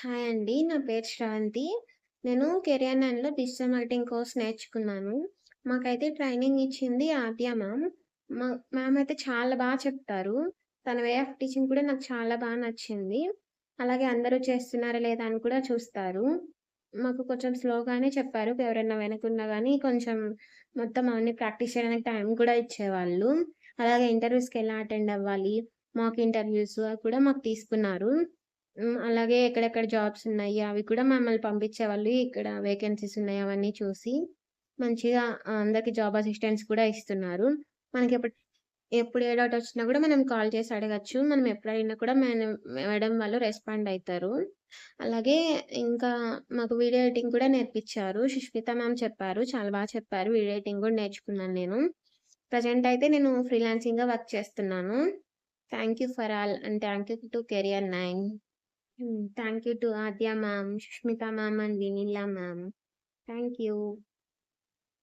Hi అండి. నా పేరు శ్రవంతి. నేను కెరియర్ 9లో డిజిటల్ మార్కెటింగ్ కోర్స్ నేర్చుకున్నాను. మాకైతే ట్రైనింగ్ ఇచ్చింది ఆద్య మ్యామ్. మా మ్యామ్ అయితే చాలా చెప్తారు. తన వే ఆఫ్ టీచింగ్ కూడా నాకు చాలా నచ్చింది. అలాగే అందరూ చేస్తున్నారా లేదా అని కూడా చూస్తారు. మాకు కొంచెం స్లోగానే చెప్పారు. ఎవరైనా వెనకున్నా గానీ కొంచెం మొత్తం అవన్నీ ప్రాక్టీస్ చేయడానికి టైం కూడా ఇచ్చేవాళ్ళు. అలాగే ఇంటర్వ్యూస్‌కి ఎలా అటెండ్ అవ్వాలి, మాక్ ఇంటర్వ్యూస్ అవి కూడా మాకు తీసుకున్నారు. అలాగే ఎక్కడెక్కడ జాబ్స్ ఉన్నాయి అవి కూడా మమ్మల్ని పంపించేవాళ్ళు. ఇక్కడ వేకెన్సీస్ ఉన్నాయి అవన్నీ చూసి, మంచిగా అందరికి జాబ్ అసిస్టెంట్స్ కూడా ఇస్తున్నారు. మనకెప్పుడు ఎప్పుడు ఏ డౌట్ వచ్చినా కూడా మనం కాల్ చేసి అడగొచ్చు. మనం ఎప్పుడు అడిగినా కూడా మేడం వాళ్ళు రెస్పాండ్ అయితారు. అలాగే ఇంకా మాకు వీడియో ఎడిటింగ్ కూడా నేర్పించారు. సుష్మిత మ్యామ్ చెప్పారు. చాలా చెప్పారు. వీడియో ఎడిటింగ్ కూడా నేర్చుకున్నాను నేను. ప్రెజెంట్ అయితే నేను ఫ్రీలాన్సింగ్‌గా వర్క్ చేస్తున్నాను. Thank you for all and thank you to career 9. Thank you to Adya ma'am, Sushmita ma'am, and Vinila ma'am. Thank you.